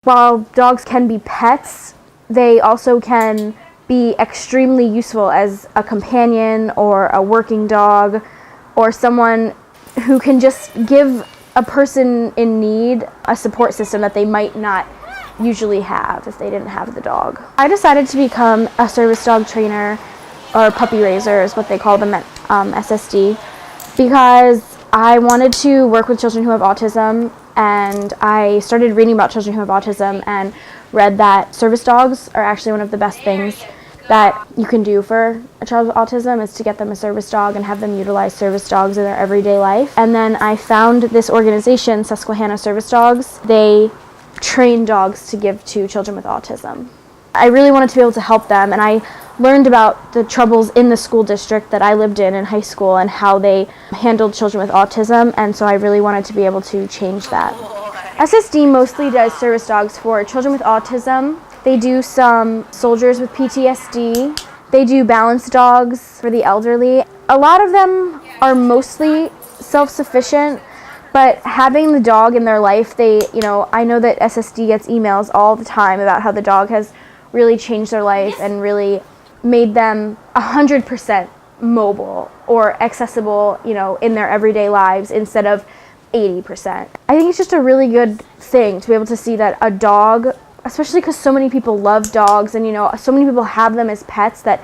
While dogs can be pets, they also can be extremely useful as a companion or a working dog, or someone who can just give a person in need a support system that they might not usually have if they didn't have the dog. I decided to become a service dog trainer, or puppy raiser is what they call them at SSD, because I wanted to work with children who have autism, and I started reading about children who have autism and read that service dogs are actually one of the best things that you can do for a child with autism, is to get them a service dog and have them utilize service dogs in their everyday life. And then I found this organization, Susquehanna Service Dogs. They train dogs to give to children with autism. I really wanted to be able to help them, and I learned about the troubles in the school district that I lived in high school and how they handled children with autism, and so I really wanted to be able to change that. SSD mostly does service dogs for children with autism. They do some soldiers with PTSD. They do balance dogs for the elderly. A lot of them are mostly self-sufficient, but having the dog in their life, I know that SSD gets emails all the time about how the dog has really changed their life and really made them 100% mobile or accessible, in their everyday lives instead of 80%. I think it's just a really good thing to be able to see that a dog, especially because so many people love dogs and, so many people have them as pets, that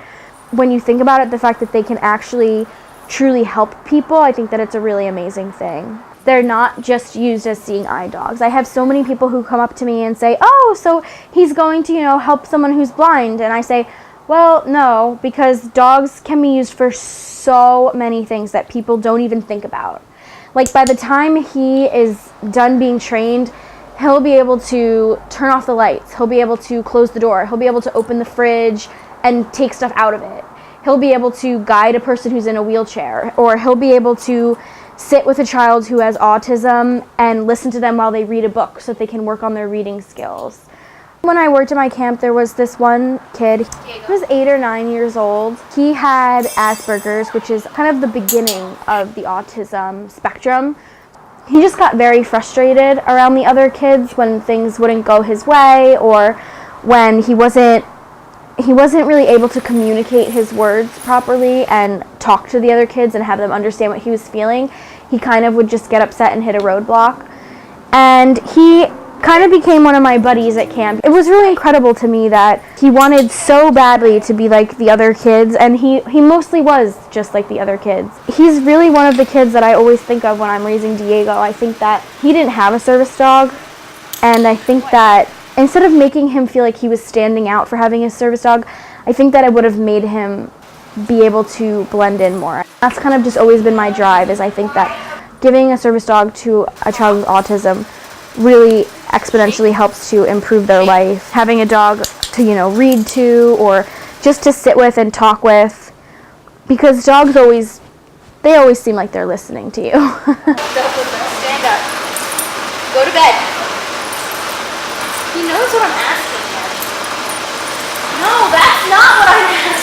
when you think about it, the fact that they can actually truly help people, I think that it's a really amazing thing. They're not just used as seeing eye dogs. I have so many people who come up to me and say, oh, so he's going to, help someone who's blind. And I say, well, no, because dogs can be used for so many things that people don't even think about. Like, by the time he is done being trained, he'll be able to turn off the lights. He'll be able to close the door. He'll be able to open the fridge and take stuff out of it. He'll be able to guide a person who's in a wheelchair, or he'll be able to sit with a child who has autism and listen to them while they read a book so that they can work on their reading skills. When I worked at my camp, there was this one kid. He was 8 or 9 years old. He had Asperger's, which is kind of the beginning of the autism spectrum. He just got very frustrated around the other kids when things wouldn't go his way, or when he wasn't really able to communicate his words properly and talk to the other kids and have them understand what he was feeling. He kind of would just get upset and hit a roadblock. And he kind of became one of my buddies at camp. It was really incredible to me that he wanted so badly to be like the other kids, and he mostly was just like the other kids. He's really one of the kids that I always think of when I'm raising Diego. I think that he didn't have a service dog, and I think that instead of making him feel like he was standing out for having a service dog, I think that I would have made him be able to blend in more. That's kind of just always been my drive, is I think that giving a service dog to a child with autism really exponentially helps to improve their life. Having a dog to, read to, or just to sit with and talk with, because dogs always seem like they're listening to you. Stand up. Go to bed. He knows what I'm asking him. No, that's not what I'm asking.